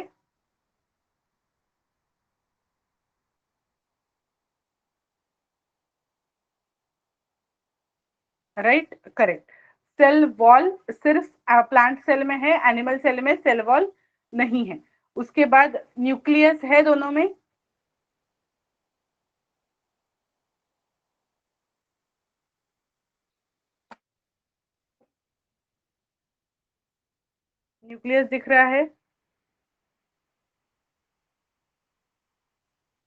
Right, correct. सेल वॉल सिर्फ प्लांट सेल में है, एनिमल सेल में सेल वॉल नहीं है. उसके बाद न्यूक्लियस है दोनों में. न्यूक्लियस दिख रहा है.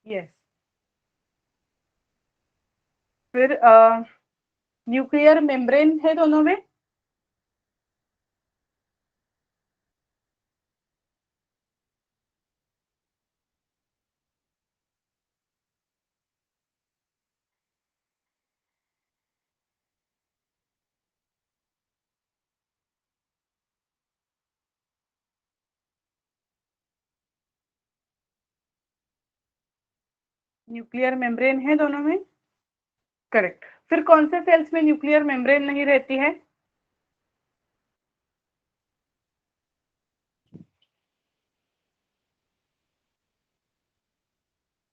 यस. फिर न्यूक्लियर मेम्ब्रेन है दोनों में. न्यूक्लियर मेम्ब्रेन है दोनों में. करेक्ट. फिर कौन से सेल्स में न्यूक्लियर मेम्ब्रेन नहीं रहती है?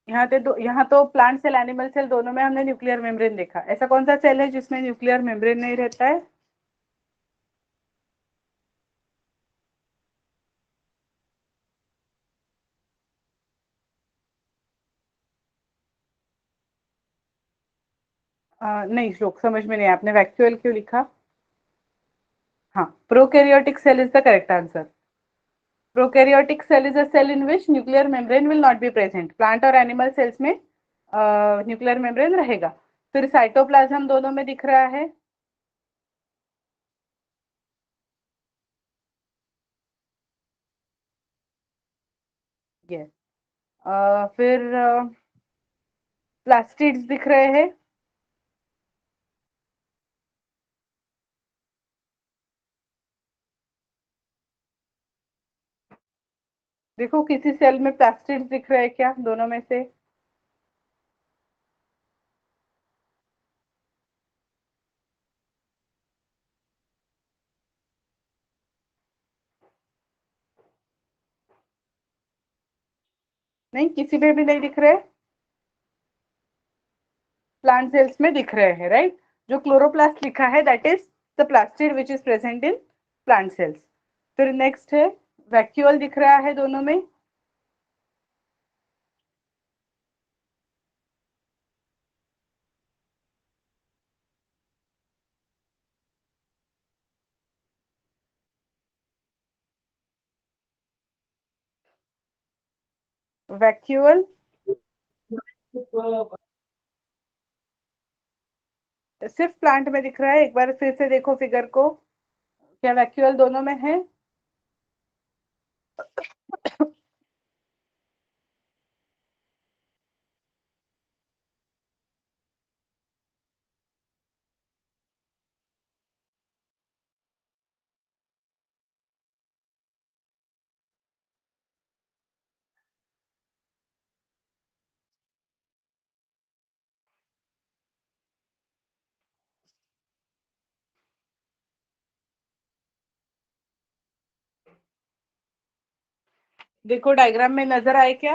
यहाँ तो प्लांट सेल एनिमल सेल दोनों में हमने न्यूक्लियर मेम्ब्रेन देखा. ऐसा कौन सा सेल है जिसमें न्यूक्लियर मेम्ब्रेन नहीं रहता है? नहीं, श्लोक समझ में नहीं आया. आपने वैक्यूअल क्यों लिखा? हाँ, prokaryotic cell is the correct answer. Prokaryotic cell is a cell in which nuclear membrane will not be present. Plant और एनिमल सेल्स में न्यूक्लियर मेम्ब्रेन रहेगा. फिर साइटोप्लाज्म दोनों में दिख रहा है. यस. फिर प्लास्टिड्स दिख रहे हैं. देखो किसी सेल में प्लास्टिड्स दिख रहे हैं क्या दोनों में से? नहीं, किसी में भी नहीं दिख रहे. प्लांट सेल्स में दिख रहे हैं, राइट. जो क्लोरोप्लास्ट लिखा है that is the plastid which is present in plant sales. फिर नेक्स्ट है वैक्यूअल दिख रहा है दोनों में. वैक्यूअल सिर्फ प्लांट में दिख रहा है. एक बार फिर से देखो फिगर को, क्या वैक्यूअल दोनों में है? देखो डायग्राम में नजर आए क्या?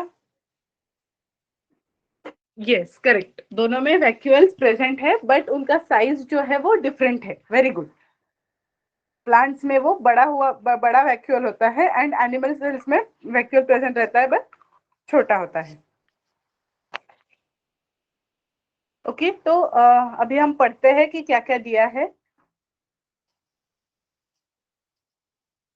Yes, correct. दोनों में वैक्यूअल्स प्रेजेंट है बट उनका साइज जो है वो डिफरेंट है. Very good. प्लांट्स में वो बड़ा वैक्यूअल होता है एंड एनिमल सेल्स में वैक्यूअल प्रेजेंट रहता है बट छोटा होता है. ओके, तो अभी हम पढ़ते हैं कि क्या क्या दिया है.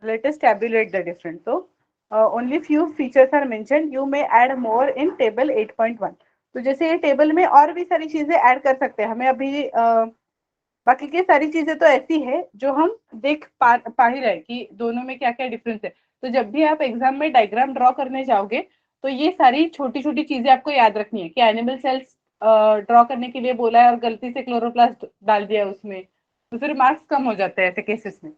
Let us tabulate the difference. So only few features are mentioned. You may add more in table 8.1. तो जैसे ये टेबल में और भी सारी चीजें ऐड कर सकते हैं, हमें अभी बाकी की सारी चीजें तो ऐसी है जो हम देख पा ही रहे कि दोनों में क्या क्या डिफरेंस है। तो जब भी आप एग्जाम में डायग्राम ड्रॉ करने जाओगे तो ये सारी छोटी छोटी चीजें आपको याद रखनी है कि एनिमल सेल्स ड्रॉ करने के लिए बोला है और गलती से क्लोरोप्लास्ट डाल दिया उसमें, तो फिर मार्क्स कम हो जाते हैं ऐसे केसेस में।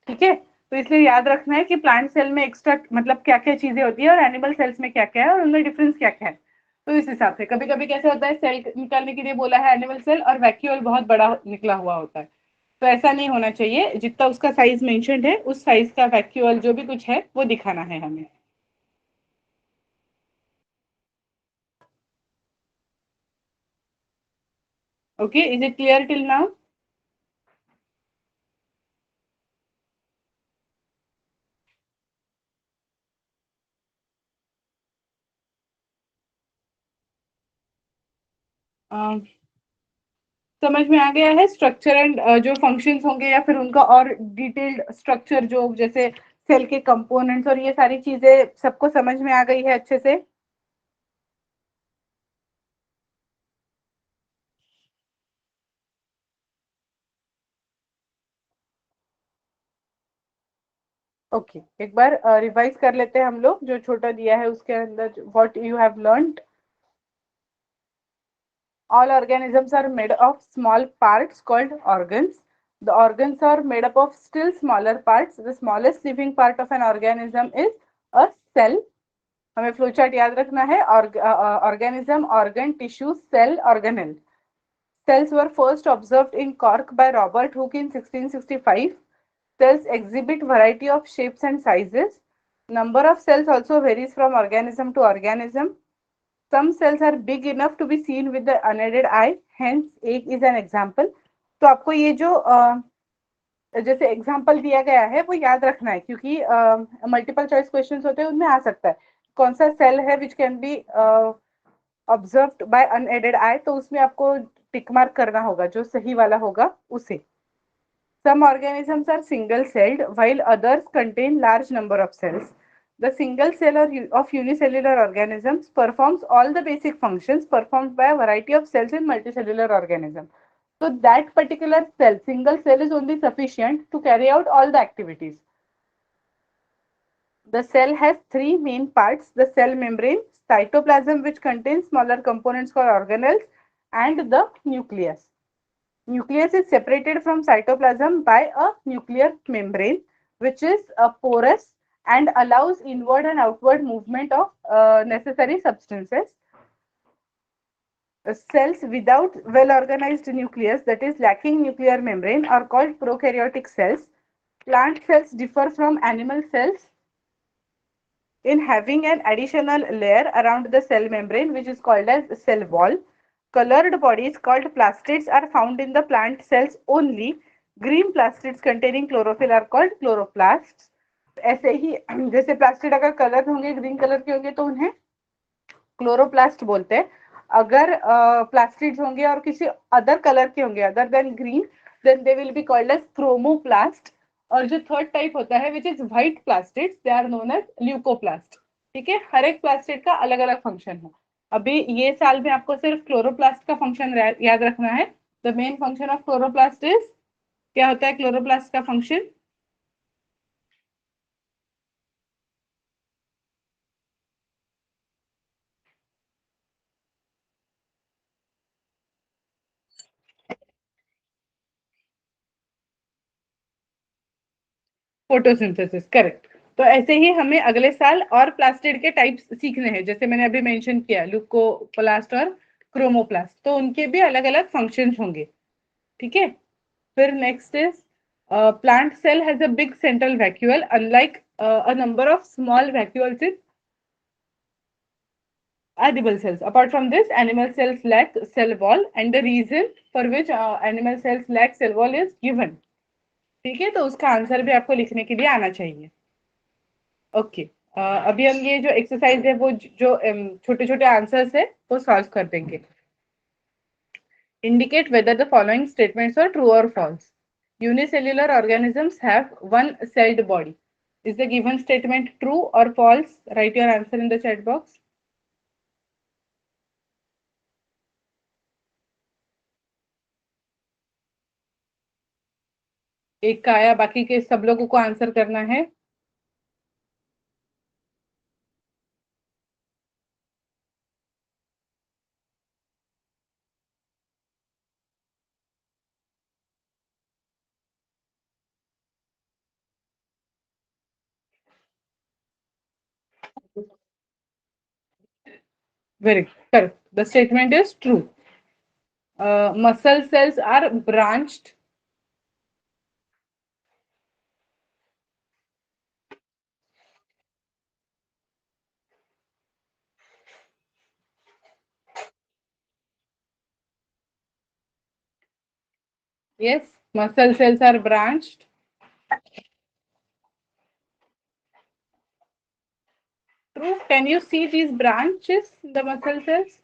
ठीक है, तो इसलिए याद रखना है कि प्लांट सेल में एक्स्ट्रा मतलब क्या क्या चीजें होती है और एनिमल सेल्स में क्या क्या है और उनमें डिफरेंस क्या क्या है। तो इस हिसाब से कभी कभी कैसे होता है, सेल निकालने के लिए बोला है एनिमल सेल और वैक्यूल बहुत बड़ा निकला हुआ होता है, तो ऐसा नहीं होना चाहिए। जितना उसका साइज मेंशन्ड है उस साइज का वैक्यूल जो भी कुछ है वो दिखाना है हमें। Okay, is it clear till now? समझ में आ गया है स्ट्रक्चर एंड जो फंक्शंस होंगे या फिर उनका और डिटेल्ड स्ट्रक्चर जो जैसे सेल के कंपोनेंट्स और ये सारी चीजें सबको समझ में आ गई है अच्छे से? ओके, एक बार रिवाइज कर लेते हैं हम लोग जो छोटा दिया है उसके अंदर what you have learned. All organisms are made of small parts called organs. The organs are made up of still smaller parts. The smallest living part of an organism is a cell. हमें flow chart याद रखना है। Organism, organ, tissue, cell, organelle. Cells were first observed in Cork by Robert Hooke in 1665. Cells exhibit variety of shapes and sizes. Number of cells also varies from organism to organism. Some cells are big enough to be seen with the unaided eye, hence egg is an example. तो आपको ये जो जैसे example दिया गया है वो याद रखना है क्योंकि मल्टीपल चॉइस क्वेश्चंस होते हैं उनमें आ सकता है कौन सा सेल है which can be observed by unaided eye, तो उसमें आपको टिक मार्क करना होगा जो सही वाला होगा उसे। Some organisms are single-celled, while others contain large number of cells. The single cell of unicellular organisms performs all the basic functions performed by a variety of cells in multicellular organisms. So that particular cell, single cell is only sufficient to carry out all the activities. The cell has three main parts: the cell membrane, cytoplasm which contains smaller components called organelles, and the nucleus. Nucleus is separated from cytoplasm by a nuclear membrane, which is porous and allows inward and outward movement of necessary substances. Cells without well-organized nucleus, that is lacking nuclear membrane, are called prokaryotic cells. Plant cells differ from animal cells in having an additional layer around the cell membrane, which is called as cell wall. Colored bodies called plastids are found in the plant cells only. Green plastids containing chlorophyll are called chloroplasts. ऐसे ही जैसे plastid अगर colour होंगे green colour के होंगे तो उन्हें chloroplast बोलते हैं। अगर प्लास्टिड्स होंगे और किसी अदर कलर के होंगे other than green, then they will be called as chromoplast. और जो थर्ड टाइप होता है which is white plastids, they are known as leucoplast. ठीक है, हर एक प्लास्टिड का अलग अलग फंक्शन है। अभी ये साल में आपको सिर्फ क्लोरोप्लास्ट का फंक्शन याद रखना है। The main function of chloroplast is, क्या होता है क्लोरोप्लास्ट का फंक्शन? Photosynthesis, correct. तो ऐसे ही हमें अगले साल और प्लास्टिड के टाइप्स सीखने हैं, जैसे मैंने अभी मेंशन किया ल्यूकोप्लास्ट और क्रोमोप्लास्ट, तो उनके भी अलग अलग फंक्शंस होंगे। ठीक है, फिर next is plant cell has a big central vacuole unlike a number of small vacuoles in edible cells. Apart from this, animal cells lack cell wall and the reason for which animal cells lack cell wall is given. ठीक है, तो उसका answer भी आपको लिखने के लिए आना चाहिए। ओके, अभी हम ये जो एक्सरसाइज है वो जो छोटे छोटे आंसर्स है वो सॉल्व कर देंगे। Indicate whether the following statements are true और false. Unicellular organisms have one-celled body. Is the given statement true or false? Write your answer in the chat box. एक का आया, बाकी के सब लोगों को आंसर करना है. Very good. Correct. The statement is true. Muscle cells are branched. Yes, muscle cells are branched. True. Can you see these branches in the muscle cells?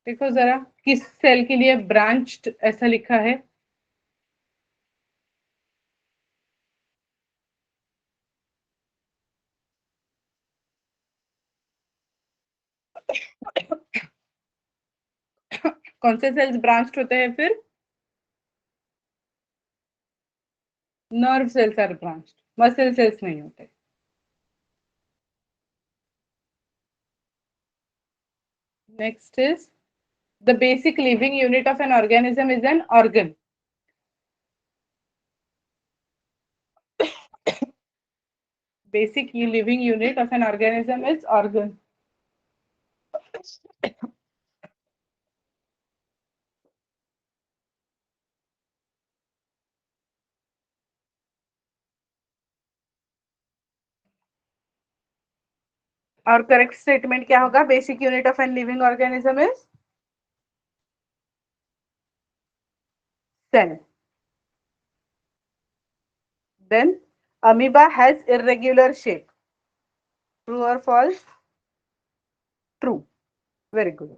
देखो जरा किस सेल के लिए ब्रांच्ड ऐसा लिखा है. कौन से सेल्स ब्रांच्ड होते हैं फिर? Nerve cells are branched, muscle cells नहीं होते. Next is the basic living unit of an organism is an organ. Basic living unit of an organism is organ. और करेक्ट स्टेटमेंट क्या होगा? Basic unit of an living organism is cell. Then amoeba has irregular shape. True or false? True. Very good.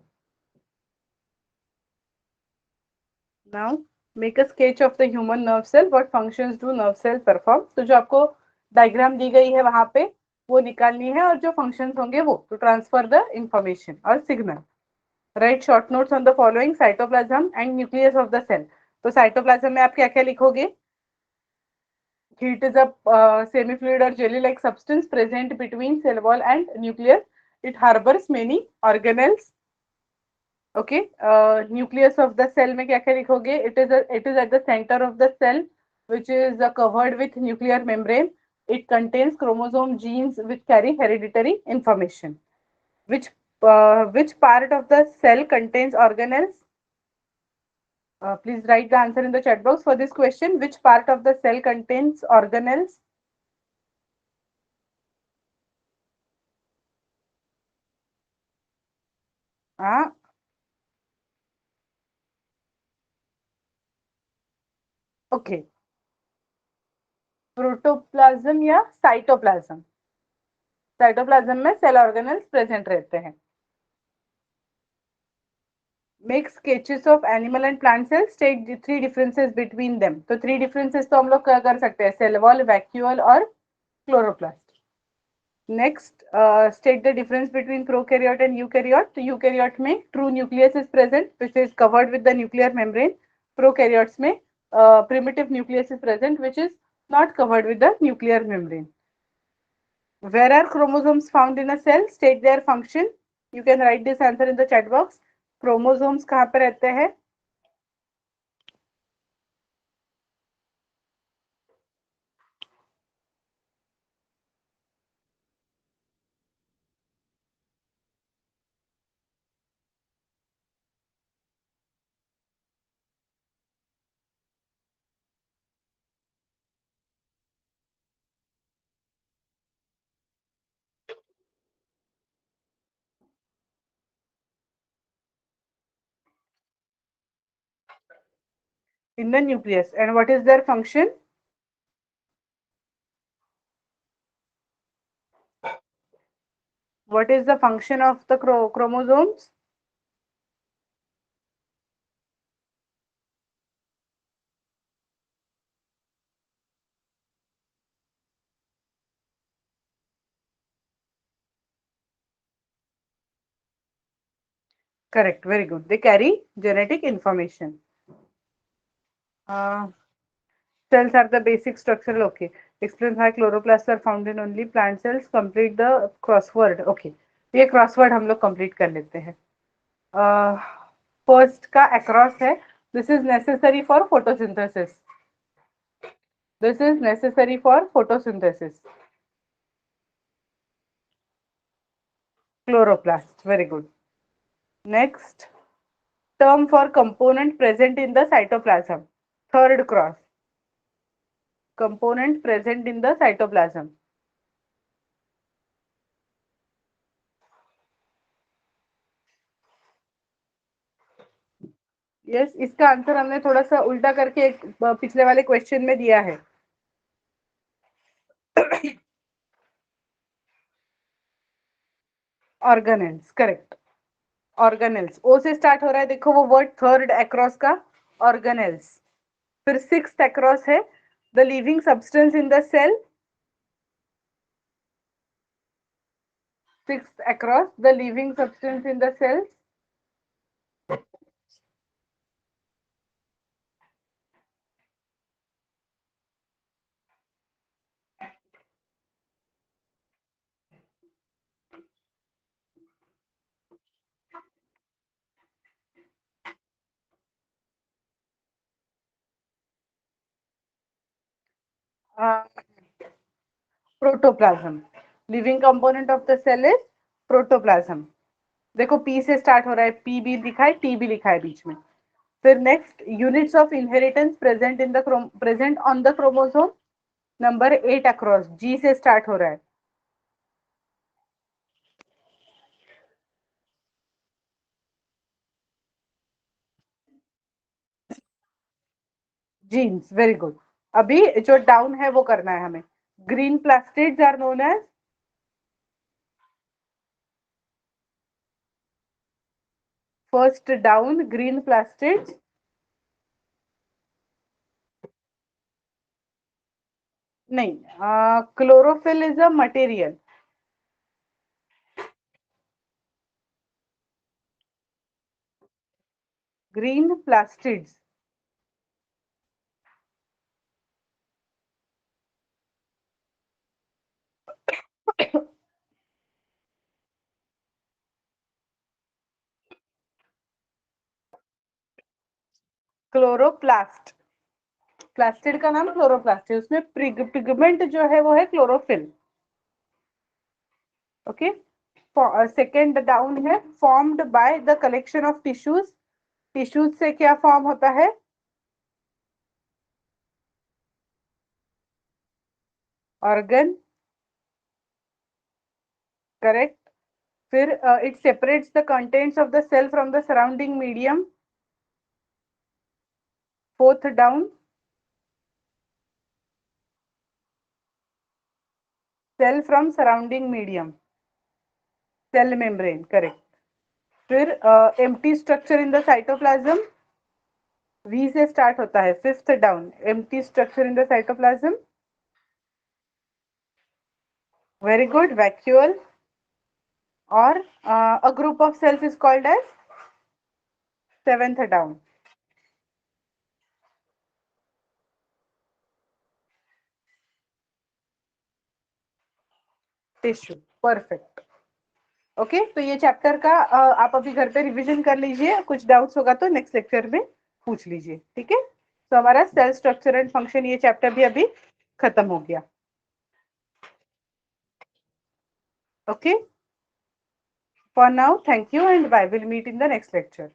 Now make a sketch of the human nerve cell. What functions do nerve cells perform? तो जो आपको diagram दी गई है वहां पे वो निकालनी है और जो फंक्शंस होंगे वो टू ट्रांसफर द इंफॉर्मेशन और signal. Write short notes on the following cytoplasm and nucleus of the cell. तो साइटोप्लाज्म में आप क्या क्या लिखोगे? It is a semi-fluid or jelly-like substance present between cell wall and nucleus. It harbors many organelles. Okay. Nucleus of the cell में क्या क्या लिखोगे? It is at the center of the cell, which is covered with nuclear membrane. It contains chromosome genes which carry hereditary information. Which part of the cell contains organelles? Please write the answer in the chat box for this question. Which part of the cell contains organelles? Okay. Protoplasm या cytoplasm? Cytoplasm में cell organelles present रहते हैं. Make sketches of animal and plant cells. State the three differences between them. तो three differences तो हम लोग क्या कर सकते हैं? सेल वॉल, वैक्यूअल और chloroplast. Next state the difference between prokaryote and eukaryote. तो यूकैरियोट में true nucleus is present which is covered with the nuclear membrane. Prokaryotes में primitive nucleus is present which is not covered with the nuclear membrane. Where are chromosomes found in a cell? State their function. You can write this answer in the chat box. Chromosomes कहाँ पे रहते हैं? In the nucleus. And what is their function? What is the function of the chromosomes? Correct, very good. They carry genetic information. Uh, Cells are the basic structural. Okay. Explain why chloroplasts are found in only plant cells. Complete the crossword. Okay. ये crossword हम लोग complete कर लेते हैं. First का across है. This is necessary for photosynthesis. This is necessary for photosynthesis. Chloroplast. Very good. Next, term for component present in the cytoplasm. Third cross. Component present in the cytoplasm. Yes, इसका answer हमने थोड़ा सा उल्टा करके पिछले वाले question में दिया है. Organelles, correct. ऑर्गेनेल्स ओ से स्टार्ट हो रहा है. देखो वो वर्ड थर्ड अक्रॉस का ऑर्गेनेल्स. फिर सिक्स्थ अक्रॉस है the living substance in the cell. Sixth across the living substance in the cell. Protoplasm. Living component of the cell is protoplasm. देखो पी से स्टार्ट हो रहा है. पी भी लिखा है, टी भी लिखा है बीच में. फिर next, units of inheritance present in the present on the chromosome. Number 8 across G से स्टार्ट हो रहा है. Genes, very good. अभी जो डाउन है वो करना है हमें. Green plastids are known as. First down green plastids. नहीं, chlorophyll is a material. Green plastids. Chloroplast. Plastid का नाम क्लोरोप्लास्ट है. उसमें पिगमेंट जो है वो है क्लोरोफिल. ओके. सेकेंड डाउन है formed by the collection of tissues. Tissues से क्या फॉर्म होता है? Organ, correct. फिर it separates the contents of the cell from the surrounding medium. Fourth down, cell from surrounding medium. Cell membrane, correct. फिर empty structure in the cytoplasm. V से start होता है. Fifth down, empty structure in the cytoplasm. Very good. Vacuole. और a group of sales is called as. Seventh down, tissue. Perfect. Okay. तो ये chapter का आप अभी घर पे रिवीजन कर लीजिए. कुछ डाउट्स होगा तो नेक्स्ट लेक्चर में पूछ लीजिए. ठीक है. तो हमारा सेल स्ट्रक्चर एंड फंक्शन ये चैप्टर भी अभी खत्म हो गया. Okay. For now, thank you and bye. Will meet in the next lecture.